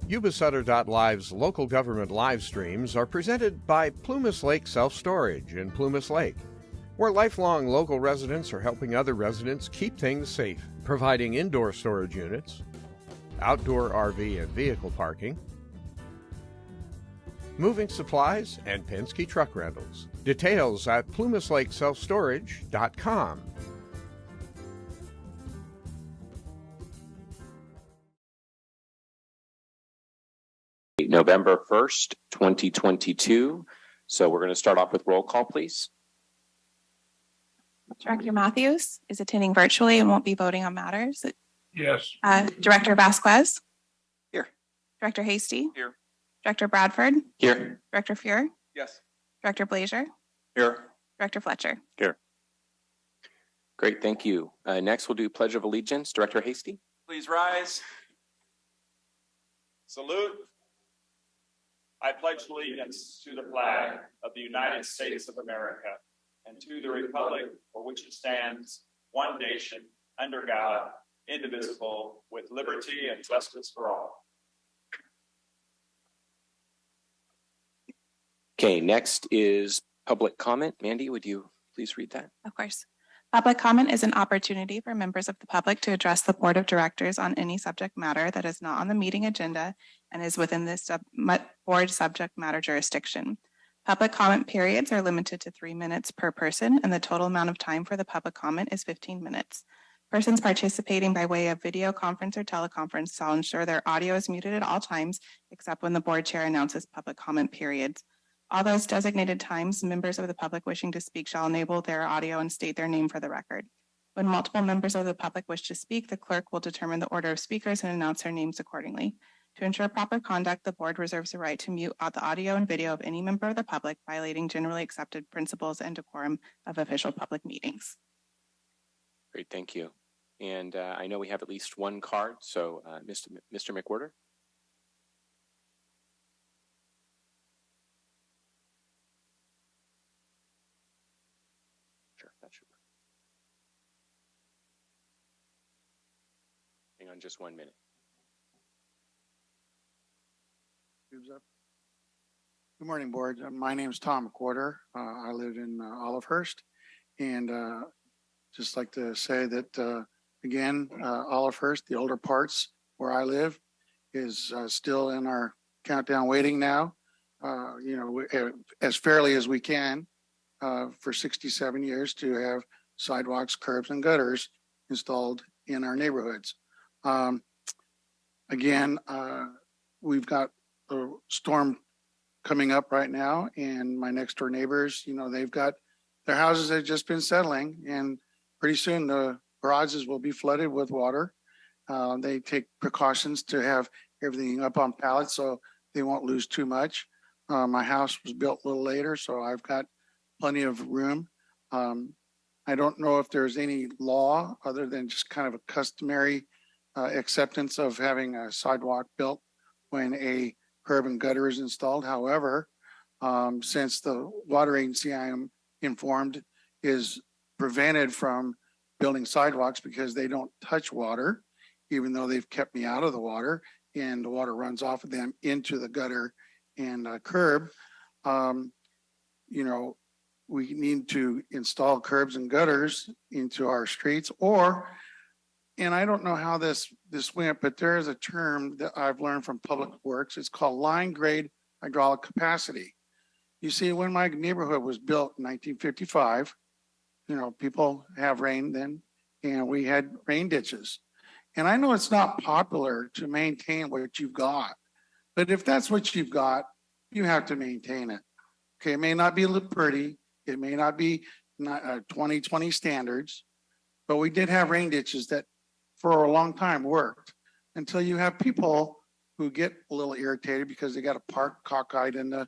Yuba-Sutter.live's local government live streams are presented by Plumas Lake Self-Storage in Plumas Lake, where lifelong local residents are helping other residents keep things safe, providing indoor storage units, outdoor RV and vehicle parking, moving supplies, and Penske truck rentals. Details at plumaslakeselfstorage.com. November 1st, 2022. So we're going to start off with roll call, please. Director Matthews is attending virtually and won't be voting on matters. Yes. Director Vasquez. Here. Director Hasty. Here. Director Bradford. Here. Director Fuhr. Yes. Director Blazier. Here. Director Fletcher. Here. Great, thank you. Next, we'll do Pledge of Allegiance. Director Hasty. Please rise. Salute. I pledge allegiance to the flag of the United States of America and to the republic for which it stands, one nation, under God, indivisible, with liberty and justice for all. Okay, next is public comment. Mandy, would you please read that? Of course. Public comment is an opportunity for members of the public to address the board of directors on any subject matter that is not on the meeting agenda and is within this board subject matter jurisdiction. Public comment periods are limited to 3 minutes per person, and the total amount of time for the public comment is 15 minutes. Persons participating by way of video conference or teleconference shall ensure their audio is muted at all times, except when the board chair announces public comment periods. All those designated times, members of the public wishing to speak shall enable their audio and state their name for the record. When multiple members of the public wish to speak, the clerk will determine the order of speakers and announce their names accordingly. To ensure proper conduct, the board reserves the right to mute the audio and video of any member of the public, violating generally accepted principles and decorum of official public meetings. Great, thank you. And I know we have at least one card, so Mr. McWhorter. Sure, that should work. Hang on just 1 minute. Good morning, board. My name is Tom McWhorter. I live in Olivehurst, and just like to say that again, Olivehurst, the older parts where I live, is still in our countdown waiting now. As fairly as we can for 67 years to have sidewalks, curbs, and gutters installed in our neighborhoods. We've got a storm coming up right now, and my next door neighbors, they've got their houses that have just been settling, and pretty soon the garages will be flooded with water. They take precautions to have everything up on pallets so they won't lose too much. My house was built a little later, so I've got plenty of room. I don't know if there's any law other than just kind of a customary acceptance of having a sidewalk built when a curb and gutter is installed. However, since the water agency, I am informed, is prevented from building sidewalks because they don't touch water, even though they've kept me out of the water, and the water runs off of them into the gutter and curb. We need to install curbs and gutters into our streets, and I don't know how this went, but there is a term that I've learned from Public Works. It's called line grade hydraulic capacity. You see, when my neighborhood was built in 1955, people have rain then, and we had rain ditches. And I know it's not popular to maintain what you've got, but if that's what you've got, you have to maintain it. Okay, it may not be look pretty, it may not be 2020 standards, but we did have rain ditches that for a long time worked, until you have people who get a little irritated because they got to park cockeyed in the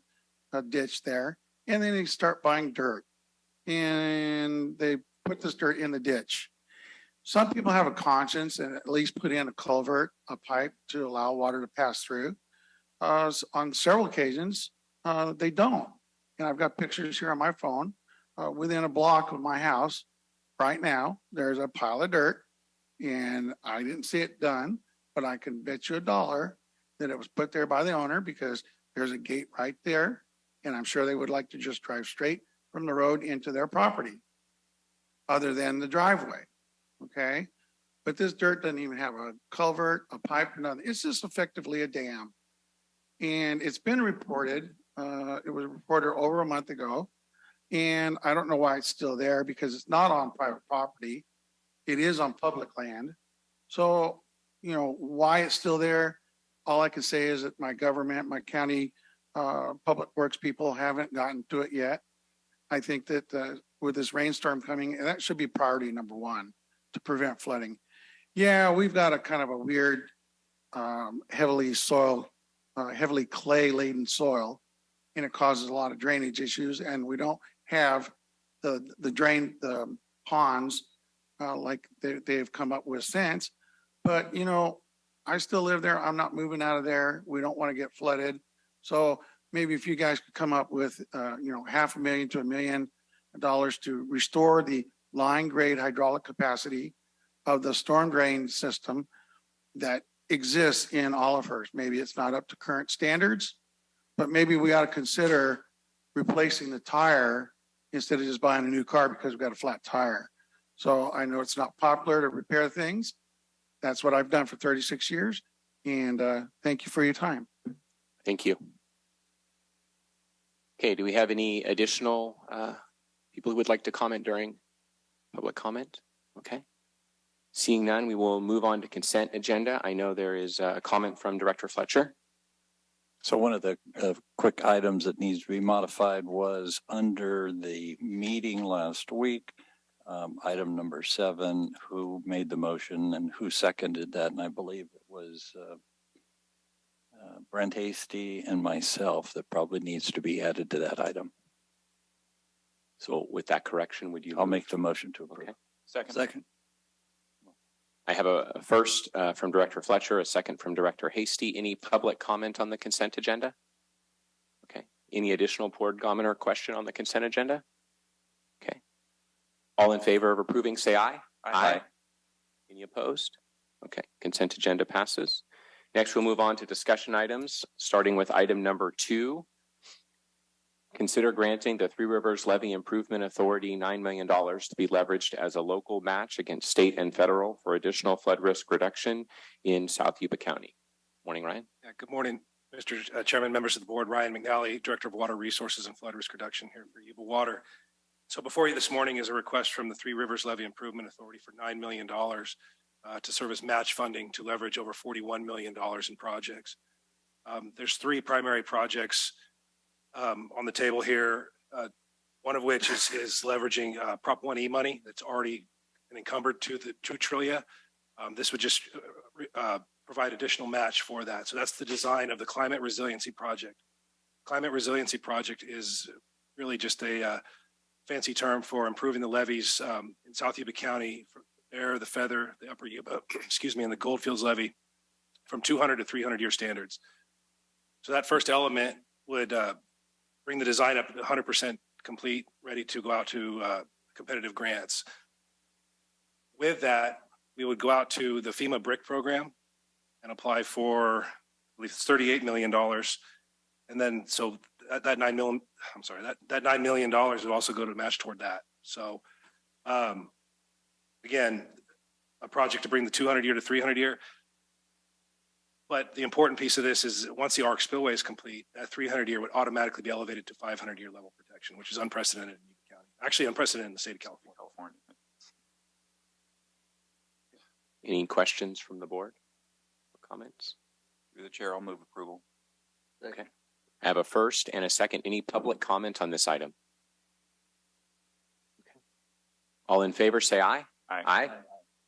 ditch there, and then they start buying dirt and they put this dirt in the ditch. Some people have a conscience and at least put in a culvert, a pipe to allow water to pass through. On several occasions, they don't. And I've got pictures here on my phone. Within a block of my house right now, there's a pile of dirt, and I didn't see it done, but I can bet you $1 that it was put there by the owner because there's a gate right there. And I'm sure they would like to just drive straight from the road into their property other than the driveway. Okay. But this dirt doesn't even have a culvert, a pipe, or nothing. It's just effectively a dam. And it's been reported. It was reported over a month ago. And I don't know why it's still there because it's not on private property. It is on public land. So, you know, why it's still there, all I can say is that my government, my county public works people haven't gotten to it yet. I think that with this rainstorm coming, and that should be priority number one to prevent flooding. Yeah, we've got a kind of a weird, heavily clay laden soil, and it causes a lot of drainage issues. And we don't have the ponds like they've come up with since. But, you know, I still live there. I'm not moving out of there. We don't want to get flooded. So maybe if you guys could come up with, you know, $500,000 to $1 million to restore the line grade hydraulic capacity of the storm drain system that exists in Olivehurst. Maybe it's not up to current standards, but maybe we ought to consider replacing the tire instead of just buying a new car because we've got a flat tire. So I know it's not popular to repair things. That's what I've done for 36 years. And thank you for your time. Thank you. Okay, do we have any additional people who would like to comment during public comment? Okay. Seeing none, we will move on to consent agenda. I know there is a comment from Director Fletcher. So one of the quick items that needs to be modified was under the meeting last week, item number 7, who made the motion and who seconded that? And I believe it was Brent Hasty and myself. That probably needs to be added to that item. So with that correction, would you? I'll make the motion to approve. Okay. Second. I have a first from Director Fletcher, a second from Director Hasty. Any public comment on the consent agenda? Okay. Any additional board comment or question on the consent agenda? Okay. All in favor of approving, say aye. Aye. Any opposed? Okay. Consent agenda passes. Next, we'll move on to discussion items, starting with item number 2. Consider granting the Three Rivers Levee Improvement Authority $9 million to be leveraged as a local match against state and federal for additional flood risk reduction in South Yuba County. Morning, Ryan. Yeah, good morning, Mr. Chairman, members of the board. Ryan McNally, Director of Water Resources and Flood Risk Reduction here for Yuba Water. So before you this morning is a request from the Three Rivers Levee Improvement Authority for $9 million to serve as match funding to leverage over $41 million in projects. There's 3 primary projects on the table here, one of which is leveraging Prop 1E money that's already been encumbered to the TRLIA. This would just provide additional match for that. So that's the design of the Climate Resiliency Project. Climate Resiliency Project is really just a fancy term for improving the levees in South Yuba County, the Feather, the Upper Yuba, and the Goldfields levee from 200 to 300 year standards. So that first element would bring the design up to 100% complete, ready to go out to competitive grants. With that, we would go out to the FEMA BRIC program and apply for at least $38 million. And then, so that $9 million would also go to match toward that. So again, a project to bring the 200 year to 300 year. But the important piece of this is once the ARC spillway is complete, that 300 year would automatically be elevated to 500 year level protection, which is unprecedented in Yuba County. Actually unprecedented in the state of California. Any questions from the board or comments? Through the chair, I'll move approval. Okay. I have a first and a second. Any public comment on this item? Okay. All in favor, say aye. Aye. Aye.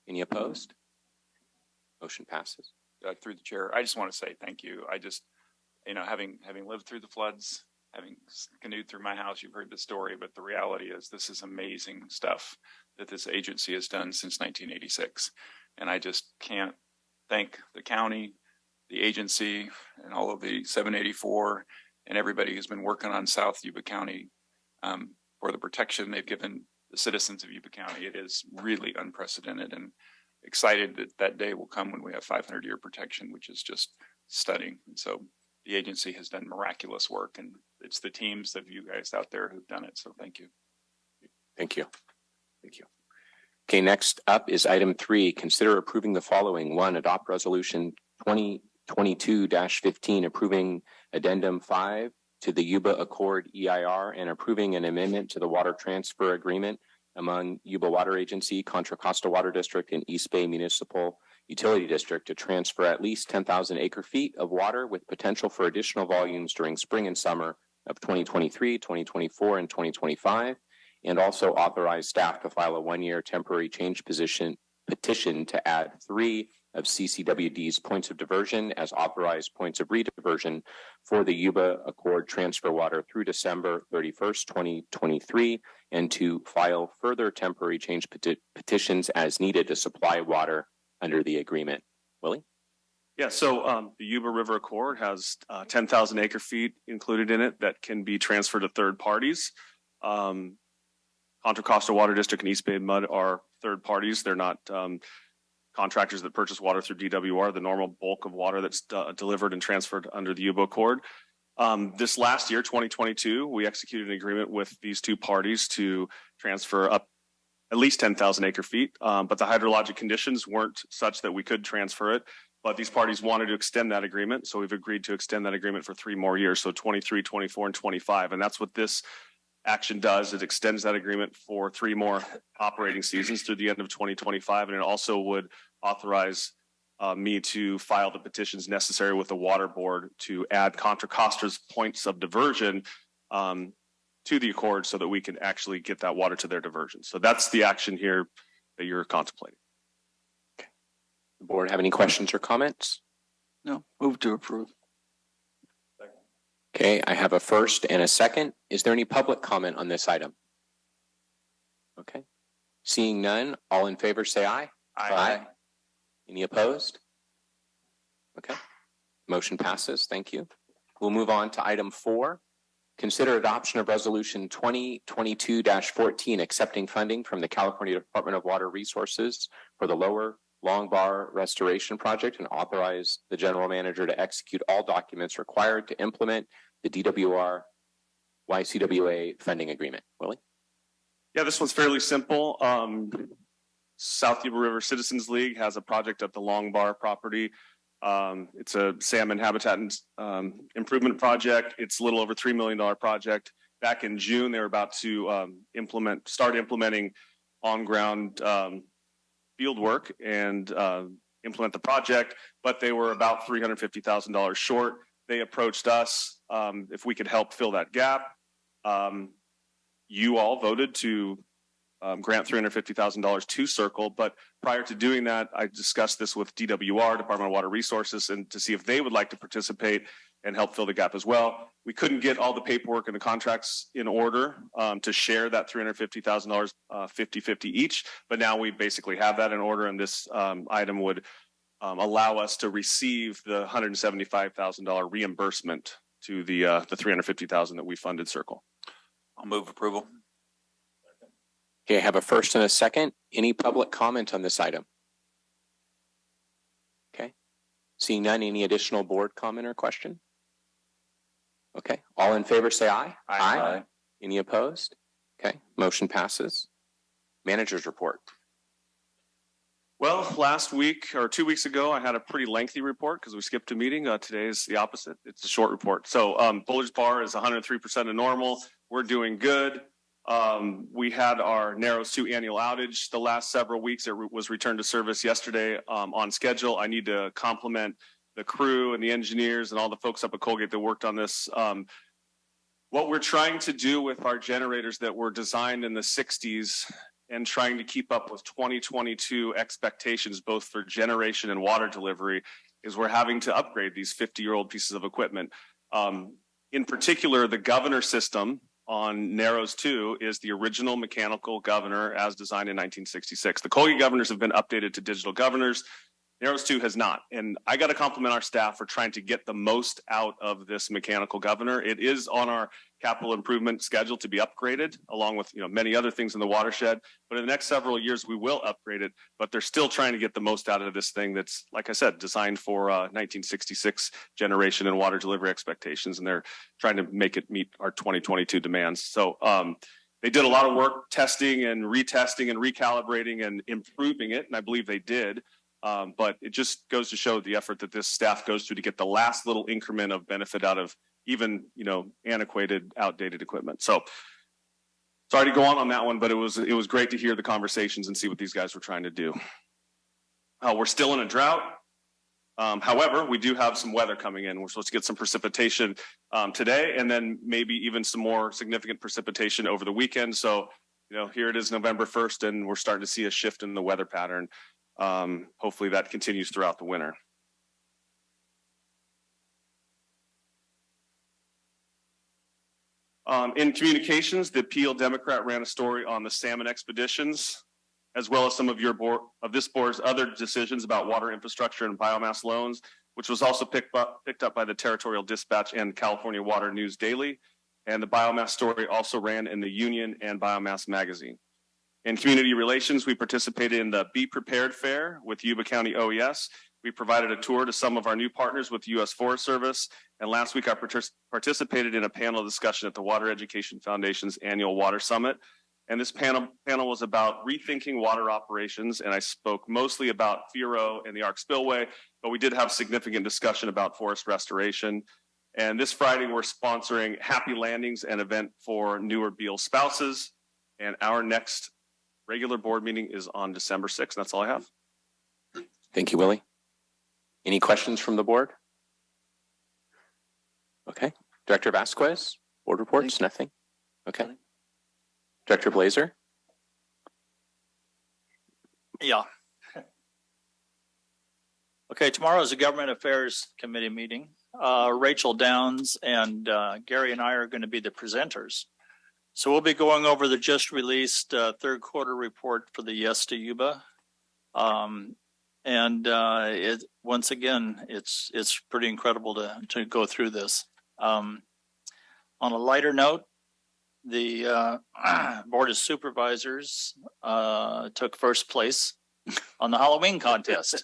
Any opposed? Motion passes. Through the chair, I just want to say thank you. I just, having lived through the floods, having canoed through my house, you've heard the story, but the reality is this is amazing stuff that this agency has done since 1986. And I just can't thank the county, the agency, and all of the 784 and everybody who's been working on South Yuba County for the protection they've given the citizens of Yuba County. It is really unprecedented, and excited that that day will come when we have 500 year protection, which is just studying. And so the agency has done miraculous work, and it's the teams of you guys out there who've done it. So thank you. Thank you. Thank you. Okay, next up is item 3. Consider approving the following. 1, adopt resolution 2022-15, approving addendum 5 to the Yuba Accord EIR and approving an amendment to the water transfer agreement among Yuba Water Agency, Contra Costa Water District, and East Bay Municipal Utility District to transfer at least 10,000 acre-feet of water with potential for additional volumes during spring and summer of 2023, 2024, and 2025, and also authorize staff to file a 1-year temporary change petition to add 3 of CCWD's points of diversion as authorized points of rediversion for the Yuba Accord transfer water through December 31st, 2023, and to file further temporary change petitions as needed to supply water under the agreement. Willie? Yeah, so the Yuba River Accord has 10,000 acre feet included in it that can be transferred to third parties. Contra Costa Water District and East Bay Mud are third parties. They're not contractors that purchase water through DWR, the normal bulk of water that's delivered and transferred under the Yuba Accord. This last year, 2022, we executed an agreement with these 2 parties to transfer up at least 10,000 acre feet, but the hydrologic conditions weren't such that we could transfer it. But these parties wanted to extend that agreement, so we've agreed to extend that agreement for 3 more years, so 23, 24, and 25. And that's what this action does. It extends that agreement for 3 more operating seasons through the end of 2025, and it also would authorize me to file the petitions necessary with the water board to add Contra Costa's points of diversion to the accord so that we can actually get that water to their diversion. So that's the action here that you're contemplating. Okay. The board have any questions or comments? No, move to approve. Okay, I have a first and a second. Is there any public comment on this item? Okay. Seeing none, all in favor say aye. Aye. Any opposed? Okay. Motion passes. Thank you. We'll move on to item 4. Consider adoption of resolution 2022-14, accepting funding from the California Department of Water Resources for the Lower Long Bar Restoration Project and authorize the general manager to execute all documents required to implement the DWR YCWA funding agreement. Willie? Yeah, this one's fairly simple. South Yuba River Citizens League has a project at the Long Bar property. It's a salmon habitat improvement project. It's a little over $3 million project. Back in June, they were about to start implementing on-ground field work and implement the project, but they were about $350,000 short. They approached us if we could help fill that gap. You all voted to grant $350,000 to Circle, but prior to doing that, I discussed this with DWR, Department of Water Resources, and to see if they would like to participate and help fill the gap as well. We couldn't get all the paperwork and the contracts in order to share that $350,000 50-50 each, but now we basically have that in order, and this item would allow us to receive the $175,000 reimbursement to the $350,000 that we funded Circle. I'll move approval. Okay, I have a first and a second. Any public comment on this item? Okay. Seeing none, any additional board comment or question? Okay. All in favor say aye. Aye. Any opposed? Okay. Motion passes. Manager's report. Well, last week or 2 weeks ago, I had a pretty lengthy report because we skipped a meeting. Today is the opposite. It's a short report. So Bullard's Bar is 103% of normal. We're doing good. We had our Narrows 2 annual outage the last several weeks. It was returned to service yesterday on schedule. I need to compliment the crew and the engineers and all the folks up at Colgate that worked on this. What we're trying to do with our generators that were designed in the 60s and trying to keep up with 2022 expectations, both for generation and water delivery, is we're having to upgrade these 50-year-old pieces of equipment. In particular, the governor system on Narrows 2 is the original mechanical governor as designed in 1966. The Colgate governors have been updated to digital governors. Narrows 2 has not. And I got to compliment our staff for trying to get the most out of this mechanical governor. It is on our capital improvement schedule to be upgraded, along with many other things in the watershed. But in the next several years, we will upgrade it. But they're still trying to get the most out of this thing that's, like I said, designed for 1966 generation and water delivery expectations. And they're trying to make it meet our 2022 demands. So they did a lot of work testing and retesting and recalibrating and improving it. And I believe they did. But it just goes to show the effort that this staff goes through to get the last little increment of benefit out of even, antiquated, outdated equipment. So sorry to go on that one, but it was great to hear the conversations and see what these guys were trying to do. We're still in a drought. However, we do have some weather coming in. We're supposed to get some precipitation today, and then maybe even some more significant precipitation over the weekend. So, here it is November 1st, and we're starting to see a shift in the weather pattern. Hopefully that continues throughout the winter. In communications, the Peel Democrat ran a story on the salmon expeditions, as well as some of this board's other decisions about water infrastructure and biomass loans, which was also picked up by the Territorial Dispatch and California Water News Daily. And the biomass story also ran in the Union and Biomass magazine. In community relations, we participated in the Be Prepared Fair with Yuba County OES. We provided a tour to some of our new partners with the U.S. Forest Service. And last week, I participated in a panel discussion at the Water Education Foundation's annual Water Summit. And this panel was about rethinking water operations. And I spoke mostly about FERO and the Arc Spillway, but we did have significant discussion about forest restoration. And this Friday, we're sponsoring Happy Landings, an event for newer Beal spouses. And our next regular board meeting is on December 6th. That's all I have. Thank you, Willie. Any questions from the board? Okay. Director Vasquez, board reports, nothing. Okay. Director Blazer. Yeah. Okay, tomorrow is a Government Affairs Committee meeting. Rachel Downs and Gary and I are going to be the presenters. So we'll be going over the just released third quarter report for the Yes to Yuba. Once again, it's pretty incredible to go through this. On a lighter note, the Board of Supervisors took first place on the Halloween contest.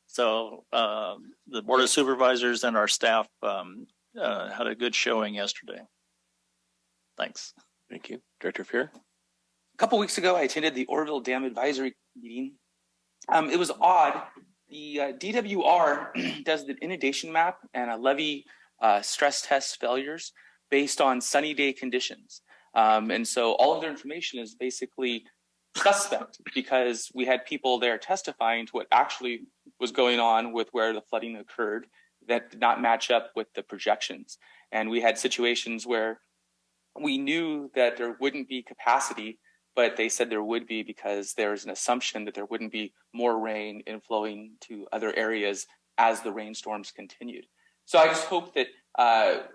So the Board of Supervisors and our staff had a good showing yesterday. Thanks. Thank you. Director Fear. A couple weeks ago, I attended the Oroville Dam Advisory meeting. It was odd. The DWR does the inundation map and a levee stress test failures based on sunny day conditions. And so all of their information is basically suspect because we had people there testifying to what actually was going on with where the flooding occurred that did not match up with the projections. And we had situations where we knew that there wouldn't be capacity, but they said there would be because there's an assumption that there wouldn't be more rain inflowing to other areas as the rainstorms continued. So I just hope that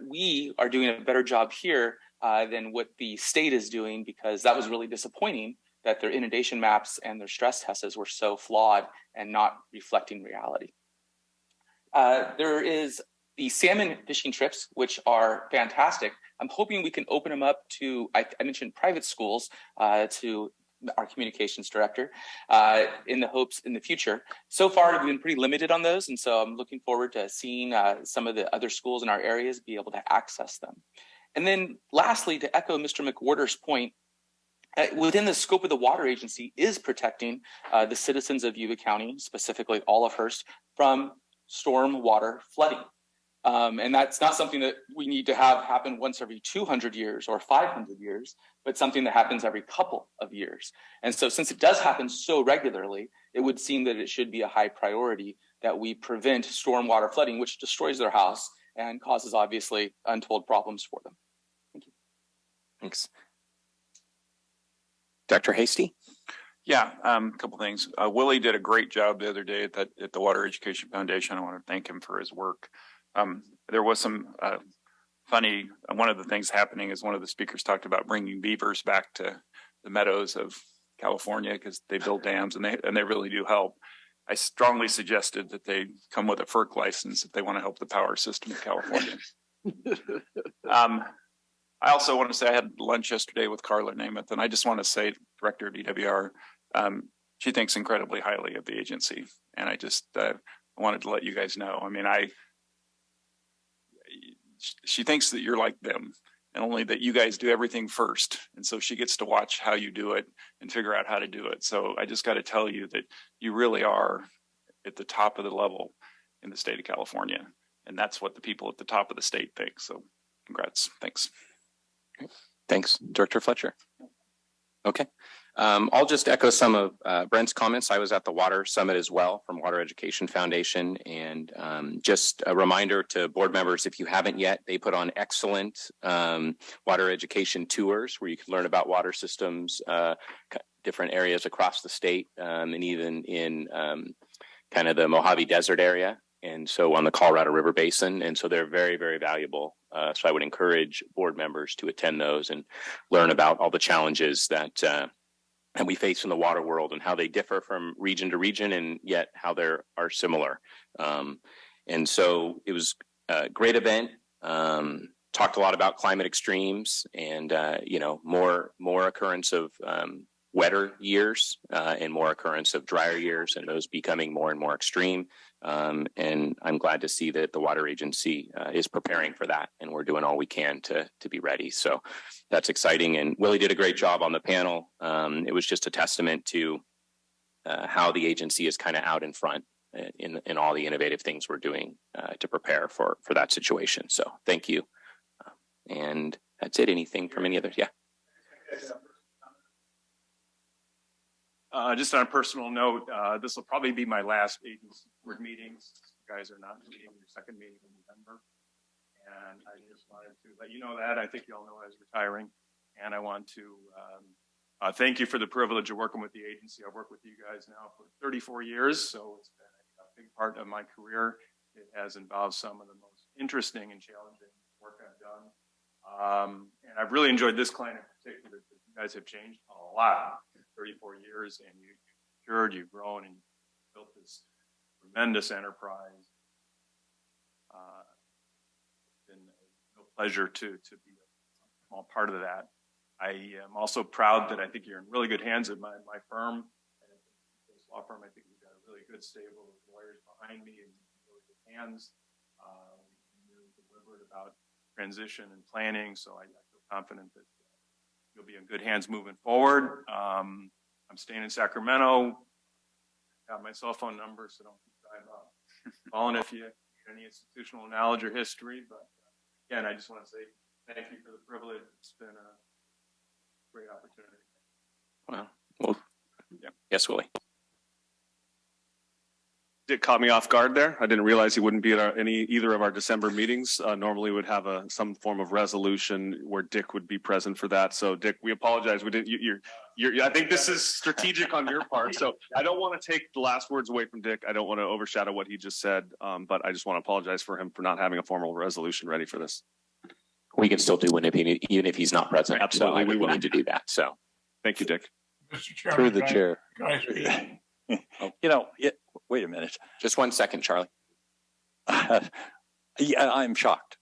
we are doing a better job here than what the state is doing, because that was really disappointing that their inundation maps and their stress tests were so flawed and not reflecting reality. There is the salmon fishing trips, which are fantastic. I'm hoping we can open them up to, I mentioned private schools, to our communications director, in the hopes in the future. So far, we've been pretty limited on those. And so I'm looking forward to seeing some of the other schools in our areas be able to access them. And then lastly, to echo Mr. McWhorter's point, within the scope of the water agency is protecting the citizens of Yuba County, specifically Olivehurst, from storm water flooding. And that's not something that we need to have happen once every 200 years or 500 years, but something that happens every couple of years. And so since it does happen so regularly, it would seem that it should be a high priority that we prevent stormwater flooding, which destroys their house and causes obviously untold problems for them. Thank you. Thanks. Dr. Hasty? Yeah, a couple things. Willie did a great job the other day at the Water Education Foundation. I want to thank him for his work. There was some funny, one of the things happening is one of the speakers talked about bringing beavers back to the meadows of California because they build dams and they really do help. I strongly suggested that they come with a FERC license if they want to help the power system of California. I also want to say I had lunch yesterday with Carla Namath, and I just want to say, Director of DWR, she thinks incredibly highly of the agency, and I just wanted to let you guys know. I mean, she thinks that you're like them, and only that you guys do everything first, and so she gets to watch how you do it and figure out how to do it. So I just got to tell you that you really are at the top of the level in the state of California, and that's what the people at the top of the state think. So congrats. Thanks. Thanks, Director Fletcher. Okay. I'll just echo some of Brent's comments. I was at the Water Summit as well from Water Education Foundation. And just a reminder to board members, if you haven't yet, they put on excellent water education tours where you can learn about water systems, different areas across the state, and even in kind of the Mojave Desert area. And so on the Colorado River Basin. And so they're very, very valuable. So I would encourage board members to attend those and learn about all the challenges that we face in the water world and how they differ from region to region, and yet how they are similar. And so it was a great event. Talked a lot about climate extremes and, more occurrence of wetter years and more occurrence of drier years, and those becoming more and more extreme. And I'm glad to see that the water agency is preparing for that, and we're doing all we can to be ready. So that's exciting. And Willie did a great job on the panel. It was just a testament to how the agency is kind of out in front in all the innovative things we're doing to prepare for that situation. So thank you. And that's it. Anything from any others? Yeah. Just on a personal note, this will probably be my last agency board meeting. You guys are not meeting your second meeting in November. And I just wanted to let you know that. I think you all know I was retiring. And I want to thank you for the privilege of working with the agency. I've worked with you guys now for 34 years. So it's been a big part of my career. It has involved some of the most interesting and challenging work I've done. And I've really enjoyed this client in particular, because you guys have changed a lot in 34 years, and you've matured, you've grown, and you've built this tremendous enterprise. It's been a real pleasure to be a small part of that. I am also proud that I think you're in really good hands at my firm. And this law firm, I think we've got a really good stable of lawyers behind me and really good hands. We've been really deliberate about transition and planning, so I feel confident that you'll be in good hands moving forward. I'm staying in Sacramento. Got my cell phone number, so don't keep driving up. Calling if you need any institutional knowledge or history. But again, I just want to say thank you for the privilege. It's been a great opportunity. Well, yeah. Yes, Willie. Dick caught me off guard there. I didn't realize he wouldn't be at either of our December meetings. Normally would have some form of resolution where Dick would be present for that. So Dick, we apologize. We didn't. I think this is strategic on your part. So I don't want to take the last words away from Dick. I don't want to overshadow what he just said. But I just want to apologize for him for not having a formal resolution ready for this. We can still do one even if he's not present. Absolutely, so we will need to do that. So thank you, Dick. Mr. Chairman, Through the chair. Wait a minute. Just 1 second, Charlie. Yeah, I'm shocked.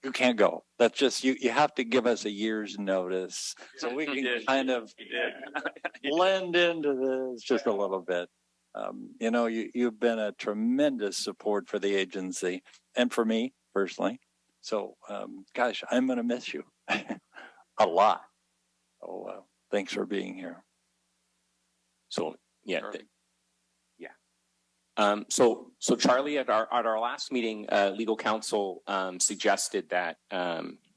You can't go. That's just, you have to give us a year's notice so we can kind of blend into this just a little bit. You've been a tremendous support for the agency and for me personally. So, gosh, I'm going to miss you a lot. So, thanks for being here. So, yeah. So Charlie, at our last meeting, legal counsel suggested that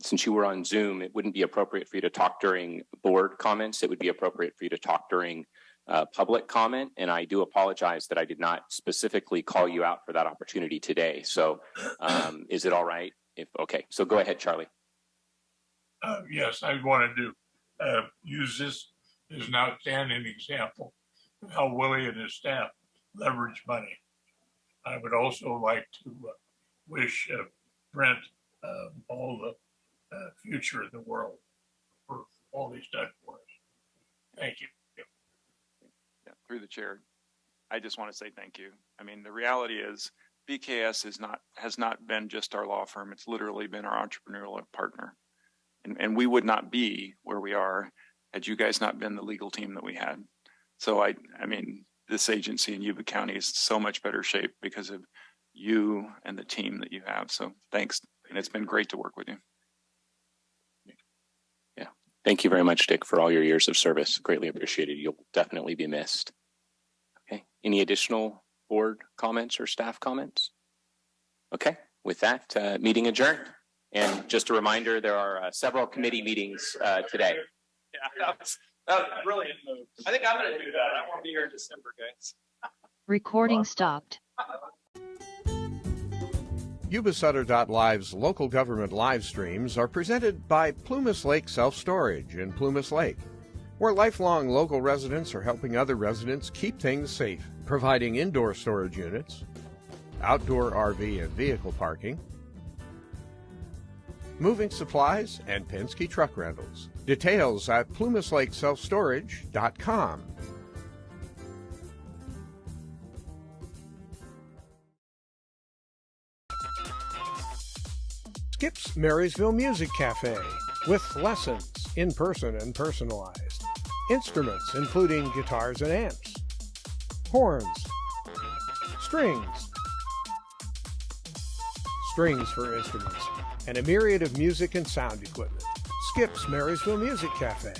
since you were on Zoom, it wouldn't be appropriate for you to talk during board comments. It would be appropriate for you to talk during public comment. And I do apologize that I did not specifically call you out for that opportunity today. So is it all right? Okay, so go ahead, Charlie. Yes, I wanted to use this as an outstanding example of how Willie and his staff leverage money. I would also like to wish Brent all the future in the world for all he's done for us. Thank you. Yeah, through the chair. I just want to say thank you. I mean, the reality is BKS has not been just our law firm. It's literally been our entrepreneurial partner. And we would not be where we are had you guys not been the legal team that we had. So I mean, this agency in Yuba County is so much better shape because of you and the team that you have. So thanks. And it's been great to work with you. Yeah. Thank you very much, Dick, for all your years of service. Greatly appreciated. You'll definitely be missed. Okay. Any additional board comments or staff comments? Okay. With that, meeting adjourned. And just a reminder, there are several committee meetings today. Yeah, that was a brilliant move. I think I'm going to do that. I won't be here in December, guys. Recording stopped. Yuba-Sutter.live's local government live streams are presented by Plumas Lake Self-Storage in Plumas Lake, where lifelong local residents are helping other residents keep things safe, providing indoor storage units, outdoor RV and vehicle parking, moving supplies, and Penske truck rentals. Details at plumaslakeselfstorage.com. Skip's Marysville Music Cafe with lessons in person and personalized. Instruments including guitars and amps, horns, strings for instruments, and a myriad of music and sound equipment. Skip's Marysville Music Cafe.